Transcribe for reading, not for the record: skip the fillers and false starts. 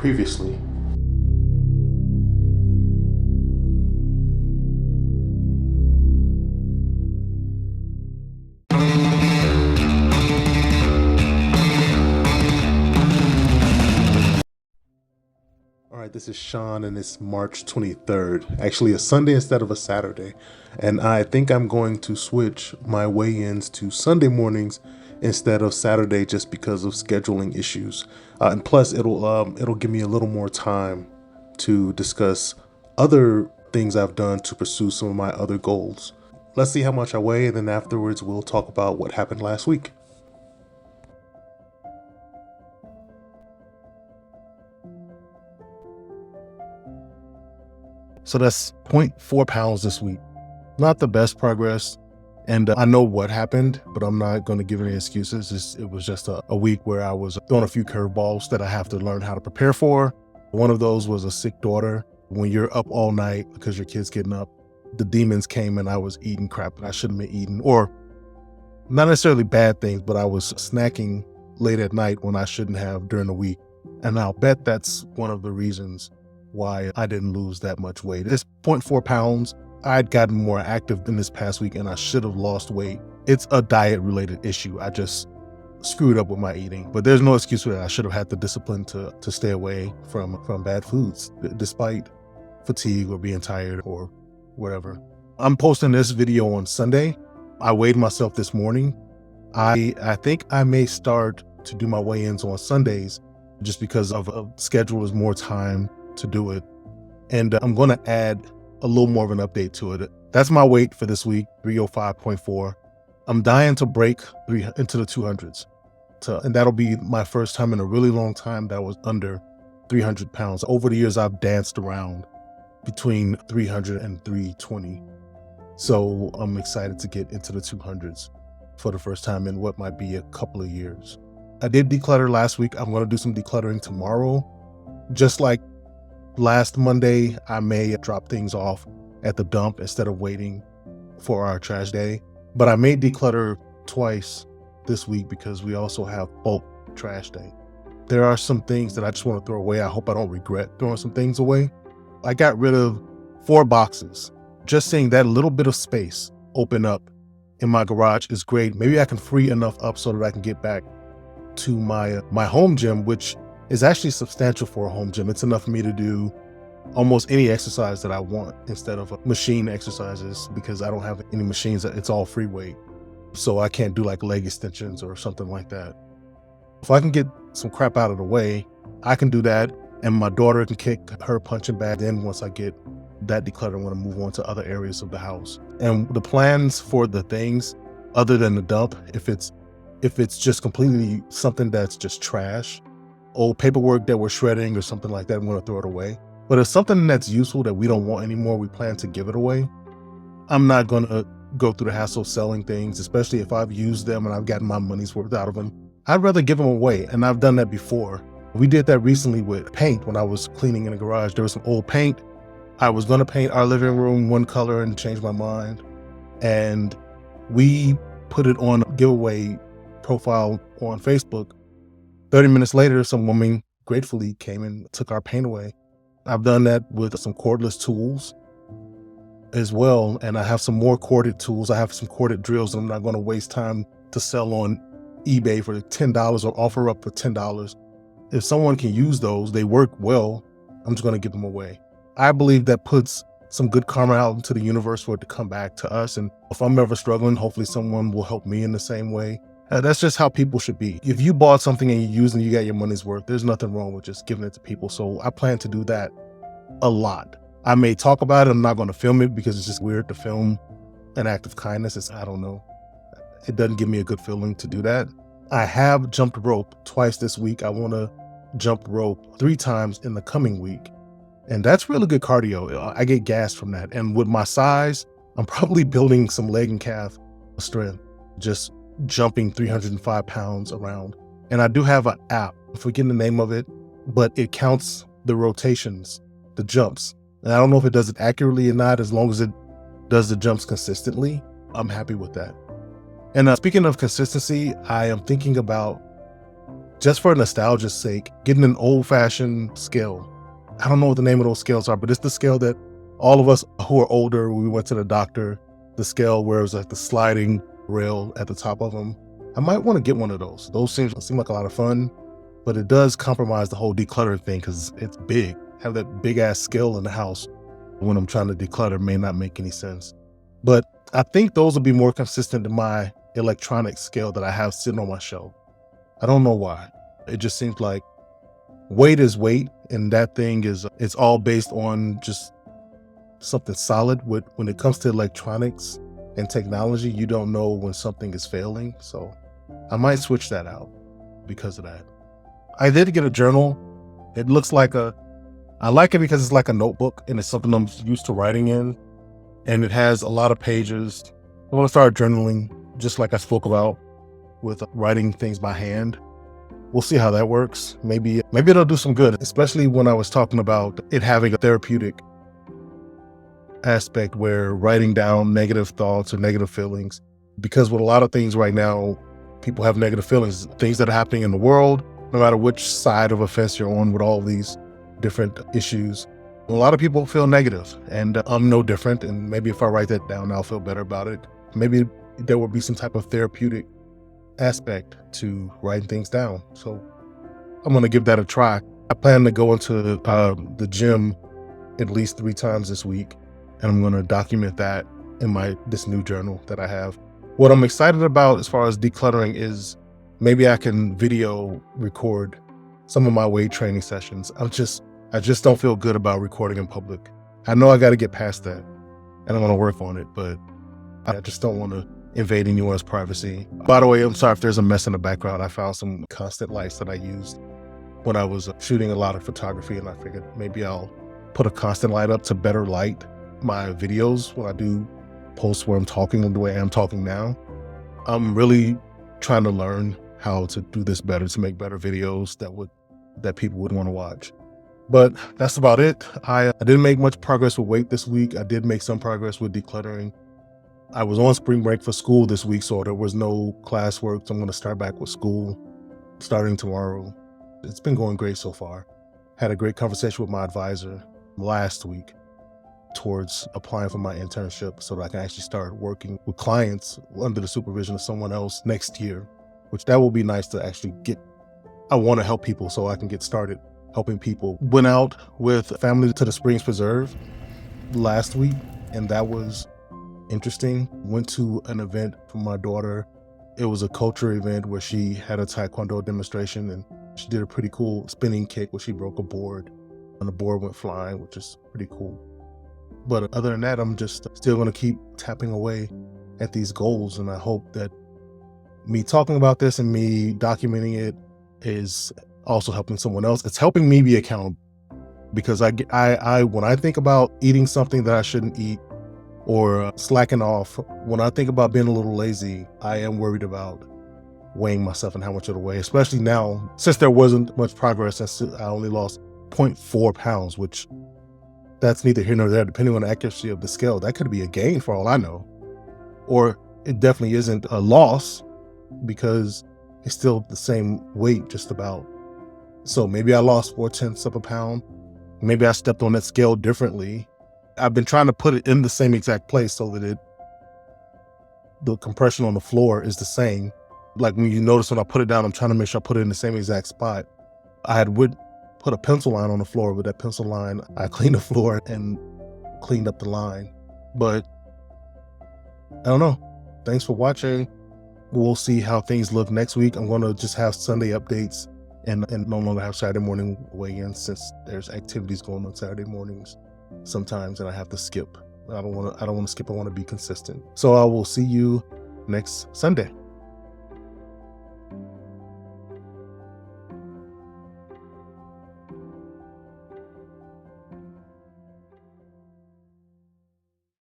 previously. All right, this is Sean, and it's March 23rd, actually a Sunday instead of a Saturday. And I think I'm going to switch my weigh-ins to Sunday mornings instead of Saturday just because of scheduling issues. And plus, it'll give me a little more time to discuss other things I've done to pursue some of my other goals. Let's see how much I weigh, and then afterwards we'll talk about what happened last week. So that's 0.4 pounds this week. Not the best progress. And I know what happened, but I'm not going to give any excuses. It was just a week where I was throwing a few curveballs that I have to learn how to prepare for. One of those was a sick daughter. When you're up all night because your kid's getting up, the demons came and I was eating crap that I shouldn't have eaten, or not necessarily bad things, but I was snacking late at night when I shouldn't have during the week. And I'll bet that's one of the reasons why I didn't lose that much weight. It's 0.4 pounds. I'd gotten more active in this past week and I should have lost weight. It's a diet related issue. I just screwed up with my eating, but there's no excuse for that. I should have had the discipline to stay away from bad foods despite fatigue or being tired or whatever. I'm posting this video on Sunday. I weighed myself this morning. I think I may start to do my weigh-ins on Sundays just because of a schedule is more time to do it. And I'm going to add a little more of an update to it. That's my weight for this week, 305.4. I'm dying to break into the 200s. And that'll be my first time in a really long time that was under 300 pounds. Over the years, I've danced around between 300 and 320. So I'm excited to get into the 200s for the first time in what might be a couple of years. I did declutter last week. I'm going to do some decluttering tomorrow. Just like last Monday, I may drop things off at the dump instead of waiting for our trash day. But I may declutter twice this week because we also have bulk trash day. There are some things that I just want to throw away. I hope I don't regret throwing some things away. I got rid of 4 boxes. Just seeing that little bit of space open up in my garage is great. Maybe I can free enough up so that I can get back to my home gym, which is actually substantial for a home gym. It's enough for me to do almost any exercise that I want instead of machine exercises because I don't have any machines. It's all free weight. So I can't do like leg extensions or something like that. If I can get some crap out of the way, I can do that. And my daughter can kick her punching bag. Then once I get that decluttered, I'm going to move on to other areas of the house. And the plans for the things other than the dump, if it's just completely something that's just trash, old paperwork that we're shredding or something like that, I'm going to throw it away. But if something that's useful that we don't want anymore, we plan to give it away. I'm not going to go through the hassle of selling things, especially if I've used them and I've gotten my money's worth out of them. I'd rather give them away, and I've done that before. We did that recently with paint when I was cleaning in the garage. There was some old paint. I was going to paint our living room one color and change my mind. And we put it on a giveaway profile on Facebook. 30 minutes later, some woman gratefully came and took our paint away. I've done that with some cordless tools as well. And I have some more corded tools. I have some corded drills and I'm not going to waste time to sell on eBay for $10 or offer up for $10. If someone can use those, they work well, I'm just going to give them away. I believe that puts some good karma out into the universe for it to come back to us. And if I'm ever struggling, hopefully someone will help me in the same way. That's just how people should be. If you bought something and you used and you got your money's worth, there's nothing wrong with just giving it to people. So I plan to do that a lot. I may talk about it. I'm not going to film it because it's just weird to film an act of kindness. I don't know. It doesn't give me a good feeling to do that. I have jumped rope twice this week. I want to jump rope 3 times in the coming week. And that's really good cardio. I get gas from that. And with my size, I'm probably building some leg and calf strength, just jumping 305 pounds around. And I do have an app, I'm forgetting the name of it, but it counts the rotations, the jumps. And I don't know if it does it accurately or not. As long as it does the jumps consistently, I'm happy with that. And speaking of consistency, I am thinking about just for nostalgia's sake, getting an old-fashioned scale. I don't know what the name of those scales are, but it's the scale that all of us who are older, we went to the doctor, the scale where it was like the sliding rail at the top of them. I might want to get one of those. Those seem like a lot of fun, but it does compromise the whole decluttering thing because it's big. Have that big ass scale in the house when I'm trying to declutter may not make any sense. But I think those will be more consistent to my electronic scale that I have sitting on my shelf. I don't know why. It just seems like weight is weight, and that thing it's all based on just something solid. When it comes to electronics and technology, you don't know when something is failing. So I might switch that out because of that. I did get a journal. It looks like I like it because it's like a notebook and it's something I'm used to writing in. And it has a lot of pages. I want to start journaling, just like I spoke about with writing things by hand. We'll see how that works. Maybe it'll do some good, especially when I was talking about it having a therapeutic aspect where writing down negative thoughts or negative feelings, because with a lot of things right now, people have negative feelings, things that are happening in the world, no matter which side of a fence you're on with all these different issues. A lot of people feel negative, and I'm no different. And maybe if I write that down, I'll feel better about it. Maybe there will be some type of therapeutic aspect to writing things down. So I'm going to give that a try. I plan to go into the gym at least 3 times this week, and I'm going to document that in this new journal that I have. What I'm excited about as far as decluttering is maybe I can video record some of my weight training sessions. I just don't feel good about recording in public. I know I got to get past that, and I'm going to work on it, but I just don't want to invade anyone's privacy. By the way, I'm sorry if there's a mess in the background. I found some constant lights that I used when I was shooting a lot of photography, and I figured maybe I'll put a constant light up to better light my videos when I do posts where I'm talking the way I'm talking now. I'm really trying to learn how to do this better, to make better videos that people would want to watch. But that's about it. I didn't make much progress with weight this week. I did make some progress with decluttering. I was on spring break for school this week, so there was no classwork. So I'm going to start back with school starting tomorrow. It's been going great so far. Had a great conversation with my advisor last week towards applying for my internship so that I can actually start working with clients under the supervision of someone else next year, which that will be nice to actually get. I want to help people, so I can get started helping people. Went out with family to the Springs Preserve last week, and that was interesting. Went to an event for my daughter. It was a culture event where she had a Taekwondo demonstration, and she did a pretty cool spinning kick where she broke a board and the board went flying, which is pretty cool. But other than that, I'm just still going to keep tapping away at these goals, and I hope that me talking about this and me documenting it is also helping someone else. It's helping me be accountable, because I when I think about eating something that I shouldn't eat or slacking off, when I think about being a little lazy, I am worried about weighing myself and how much it'll weigh, especially now since there wasn't much progress. I only lost 0.4 pounds, which that's neither here nor there. Depending on the accuracy of the scale, that could be a gain for all I know, or it definitely isn't a loss because it's still the same weight just about. So maybe I lost 0.4 of a pound. Maybe I stepped on that scale differently. I've been trying to put it in the same exact place so that the compression on the floor is the same. Like when you notice when I put it down, I'm trying to make sure I put it in the same exact spot. I would put a pencil line on the floor. With that pencil line, I cleaned the floor and cleaned up the line. But I don't know. Thanks for watching. We'll see how things look next week. I'm going to just have Sunday updates and no longer have Saturday morning weigh-ins, since there's activities going on Saturday mornings sometimes and I have to skip. I don't want to skip. I want to be consistent. So I will see you next Sunday.